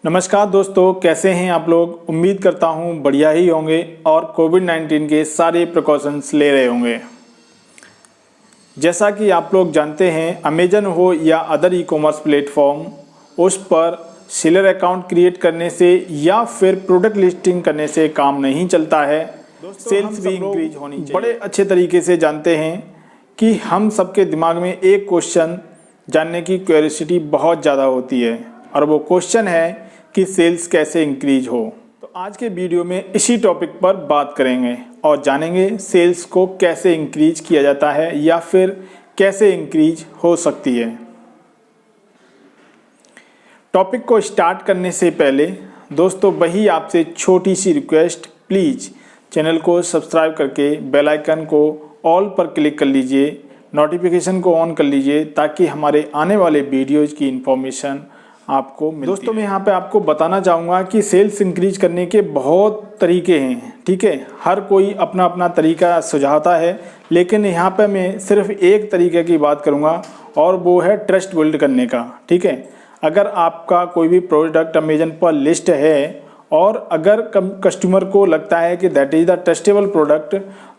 नमस्कार दोस्तों, कैसे हैं आप लोग। उम्मीद करता हूं बढ़िया ही होंगे और कोविड-19 के सारे प्रिकॉशंस ले रहे होंगे। जैसा कि आप लोग जानते हैं, अमेजन हो या अदर ई कॉमर्स प्लेटफॉर्म, उस पर सेलर अकाउंट क्रिएट करने से या फिर प्रोडक्ट लिस्टिंग करने से काम नहीं चलता है। सेल्स भी इंक्रीज होनी चाहिए। बड़े अच्छे तरीके से जानते हैं कि हम सबके दिमाग में एक क्वेश्चन जानने की क्यूरियोसिटी बहुत ज़्यादा होती है और वो क्वेश्चन है कि सेल्स कैसे इंक्रीज हो। तो आज के वीडियो में इसी टॉपिक पर बात करेंगे और जानेंगे सेल्स को कैसे इंक्रीज किया जाता है या फिर कैसे इंक्रीज हो सकती है। टॉपिक को स्टार्ट करने से पहले दोस्तों वही आपसे छोटी सी रिक्वेस्ट, प्लीज़ चैनल को सब्सक्राइब करके बेल आइकन को ऑल पर क्लिक कर लीजिए, नोटिफिकेशन को ऑन कर लीजिए ताकि हमारे आने वाले वीडियोज़ की इंफॉर्मेशन आपको मिलती है। दोस्तों मैं यहाँ पे आपको बताना चाहूँगा कि सेल्स इंक्रीज करने के बहुत तरीके हैं, ठीक है। हर कोई अपना अपना तरीका सुझाता है, लेकिन यहाँ पे मैं सिर्फ एक तरीके की बात करूँगा और वो है ट्रस्ट बिल्ड करने का, ठीक है। अगर आपका कोई भी प्रोडक्ट अमेजन पर लिस्ट है और अगर कस्टमर को लगता है कि that is the trustable product,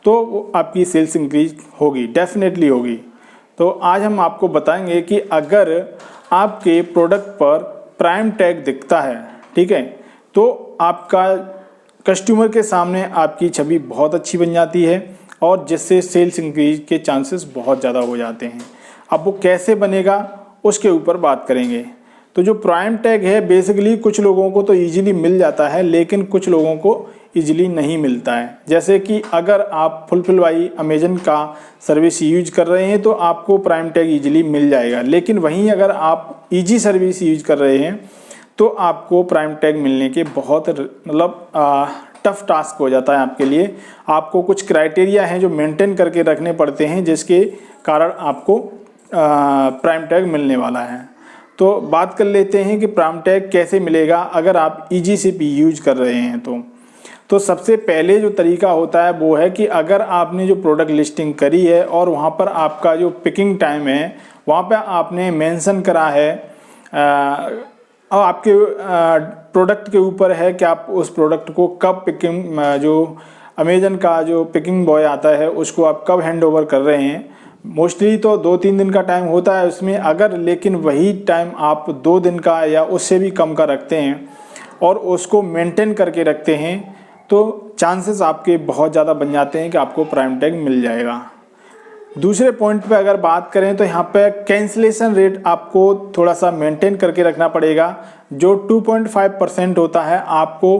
तो आपकी सेल्स इंक्रीज होगी, डेफिनेटली होगी। तो आज हम आपको बताएंगे कि अगर आपके प्रोडक्ट पर प्राइम टैग दिखता है, ठीक है, तो आपका कस्टमर के सामने आपकी छवि बहुत अच्छी बन जाती है और जिससे सेल्स इंक्रीज के चांसेस बहुत ज़्यादा हो जाते हैं। अब वो कैसे बनेगा उसके ऊपर बात करेंगे। तो जो प्राइम टैग है बेसिकली कुछ लोगों को तो ईजिली मिल जाता है, लेकिन कुछ लोगों को ईजिली नहीं मिलता है। जैसे कि अगर आप फुलफिल बाई अमेजन का सर्विस यूज कर रहे हैं तो आपको प्राइम टैग ईजिली मिल जाएगा, लेकिन वहीं अगर आप ईजी सर्विस यूज कर रहे हैं तो आपको प्राइम टैग मिलने के बहुत टफ टास्क हो जाता है आपके लिए। आपको कुछ क्राइटेरिया हैं जो मेंटेन करके रखने पड़ते हैं, जिसके कारण आपको प्राइम टैग मिलने वाला है। तो बात कर लेते हैं कि प्राइम टैग कैसे मिलेगा अगर आप ईजी सिप यूज कर रहे हैं। तो सबसे पहले जो तरीका होता है वो है कि अगर आपने जो प्रोडक्ट लिस्टिंग करी है और वहाँ पर आपका जो पिकिंग टाइम है वहाँ पे आपने मेंशन करा है और आपके प्रोडक्ट के ऊपर है कि आप उस प्रोडक्ट को कब पिकिंग, जो अमेजन का जो पिकिंग बॉय आता है उसको आप कब हैंड ओवर कर रहे हैं। मोस्टली तो 2-3 दिन का टाइम होता है उसमें, अगर लेकिन वही टाइम आप 2 दिन का या उससे भी कम का रखते हैं और उसको मेंटेन करके रखते हैं तो चांसेस आपके बहुत ज़्यादा बन जाते हैं कि आपको प्राइम टैग मिल जाएगा। दूसरे पॉइंट पे अगर बात करें तो यहाँ पे कैंसिलेशन रेट आपको थोड़ा सा मेंटेन करके रखना पड़ेगा। जो 2.5% होता है आपको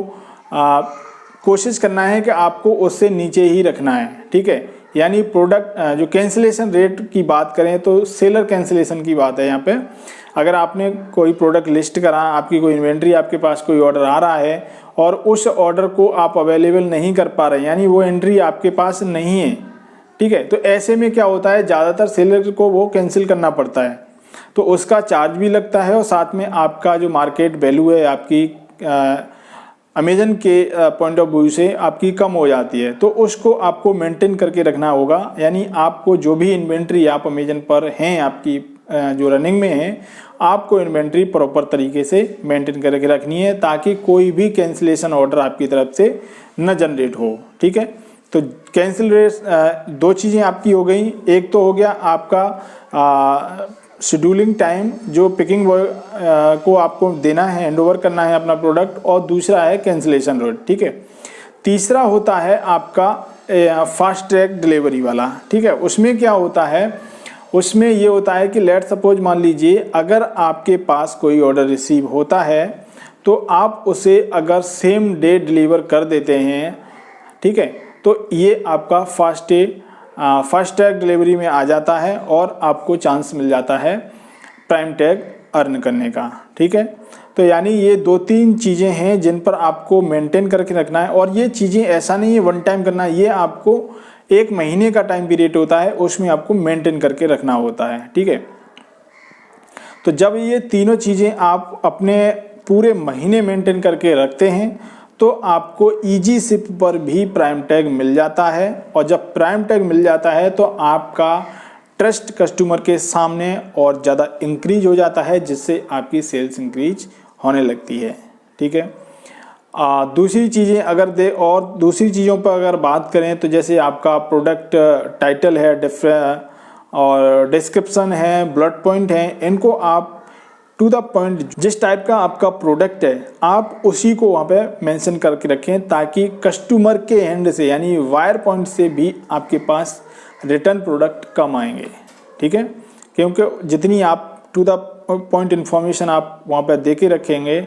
कोशिश करना है कि आपको उससे नीचे ही रखना है, ठीक है। यानी प्रोडक्ट जो कैंसिलेशन रेट की बात करें तो सेलर कैंसिलेशन की बात है यहाँ पे। अगर आपने कोई प्रोडक्ट लिस्ट करा, आपकी कोई इन्वेंट्री, आपके पास कोई ऑर्डर आ रहा है और उस ऑर्डर को आप अवेलेबल नहीं कर पा रहे, यानी वो एंट्री आपके पास नहीं है, ठीक है, तो ऐसे में क्या होता है, ज़्यादातर सेलर को वो कैंसिल करना पड़ता है। तो उसका चार्ज भी लगता है और साथ में आपका जो मार्केट वैल्यू है आपकी अमेजन के पॉइंट ऑफ व्यू से आपकी कम हो जाती है। तो उसको आपको मेंटेन करके रखना होगा। यानी आपको जो भी इन्वेंट्री आप अमेजन पर हैं, आपकी जो रनिंग में है, आपको इन्वेंट्री प्रॉपर तरीके से मेंटेन करके रखनी है ताकि कोई भी कैंसिलेशन ऑर्डर आपकी तरफ से न जनरेट हो, ठीक है। तो कैंसिल रेट 2 चीज़ें आपकी हो गई। एक तो हो गया आपका शेड्यूलिंग टाइम, जो पिकिंग बॉय को आपको देना है, हैंडओवर करना है अपना प्रोडक्ट, और दूसरा है कैंसिलेशन रेट, ठीक है। तीसरा होता है आपका फास्ट ट्रैक डिलीवरी वाला, ठीक है। उसमें क्या होता है, उसमें ये होता है कि लेट सपोज मान लीजिए अगर आपके पास कोई ऑर्डर रिसीव होता है तो आप उसे अगर सेम डे डिलीवर कर देते हैं, ठीक है, तो ये आपका फास्ट टैग डिलीवरी में आ जाता है और आपको चांस मिल जाता है प्राइम टैग अर्न करने का, ठीक है। तो यानी ये 2-3 चीज़ें हैं जिन पर आपको मेंटेन करके रखना है और ये चीज़ें ऐसा नहीं है वन टाइम करना है, ये आपको 1 महीने का टाइम पीरियड होता है, उसमें आपको मेंटेन करके रखना होता है, ठीक है। तो जब ये तीनों चीज़ें आप अपने पूरे महीने मेंटेन करके रखते हैं तो आपको ईजी सिप पर भी प्राइम टैग मिल जाता है और जब प्राइम टैग मिल जाता है तो आपका ट्रस्ट कस्टमर के सामने और ज़्यादा इंक्रीज हो जाता है, जिससे आपकी सेल्स इंक्रीज होने लगती है। ठीक है। दूसरी चीज़ें अगर दूसरी चीज़ों पर अगर बात करें तो जैसे आपका प्रोडक्ट टाइटल है, और डिस्क्रिप्शन है, बुलेट पॉइंट है, इनको आप टू द पॉइंट जिस टाइप का आपका प्रोडक्ट है आप उसी को वहाँ पे मेंशन करके रखें, ताकि कस्टमर के एंड से यानी वायर पॉइंट से भी आपके पास रिटर्न प्रोडक्ट कम आएंगे, ठीक है। क्योंकि जितनी आप टू द पॉइंट इन्फॉर्मेशन आप वहाँ पे दे के रखेंगे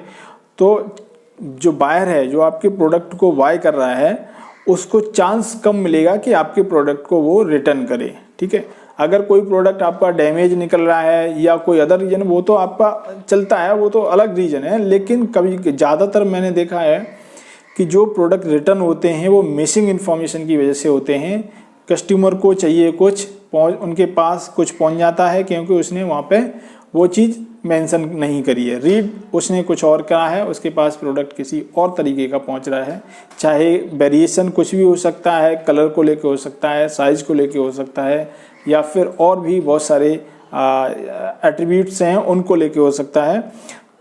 तो जो बायर है, जो आपके प्रोडक्ट को बाय कर रहा है, उसको चांस कम मिलेगा कि आपके प्रोडक्ट को वो रिटर्न करे, ठीक है। अगर कोई प्रोडक्ट आपका डैमेज निकल रहा है या कोई अदर रीज़न, वो तो आपका चलता है, वो तो अलग रीज़न है। लेकिन कभी ज़्यादातर मैंने देखा है कि जो प्रोडक्ट रिटर्न होते हैं वो मिसिंग इन्फॉर्मेशन की वजह से होते हैं। कस्टमर को चाहिए कुछ, उनके पास कुछ पहुंच जाता है क्योंकि उसने वहाँ पे वो चीज़ मेंशन नहीं करी है, रीड उसने कुछ और करा है, उसके पास प्रोडक्ट किसी और तरीके का पहुंच रहा है। चाहे वेरिएशन कुछ भी हो सकता है, कलर को लेके हो सकता है, साइज़ को लेके हो सकता है, या फिर और भी बहुत सारे एट्रीब्यूट्स हैं उनको लेके हो सकता है।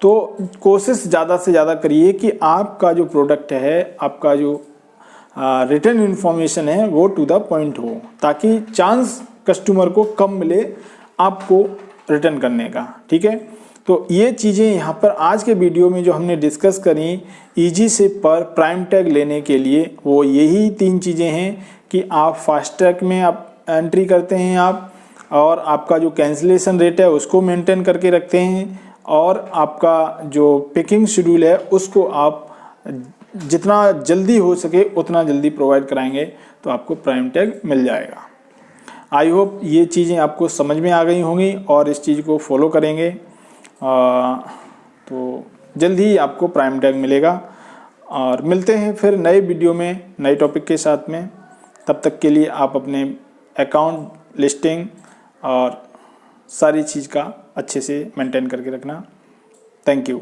तो कोशिश ज़्यादा से ज़्यादा करिए कि आपका जो प्रोडक्ट है, आपका जो रिटर्न इन्फॉर्मेशन है वो टू द पॉइंट हो, ताकि चांस कस्टमर को कम मिले आपको रिटर्न करने का, ठीक है। तो ये चीज़ें यहाँ पर आज के वीडियो में जो हमने डिस्कस करी ईजीशिप पर प्राइम टैग लेने के लिए, वो यही 3 चीज़ें हैं कि आप फास्ट ट्रैक में आप एंट्री करते हैं आप, और आपका जो कैंसिलेशन रेट है उसको मेंटेन करके रखते हैं, और आपका जो पिकिंग शेड्यूल है उसको आप जितना जल्दी हो सके उतना जल्दी प्रोवाइड कराएंगे तो आपको प्राइम टैग मिल जाएगा। आई होप ये चीज़ें आपको समझ में आ गई होंगी और इस चीज़ को फॉलो करेंगे तो जल्द ही आपको प्राइम टैग मिलेगा। और मिलते हैं फिर नए वीडियो में नए टॉपिक के साथ में। तब तक के लिए आप अपने अकाउंट लिस्टिंग और सारी चीज़ का अच्छे से मेंटेन करके रखना। Thank you.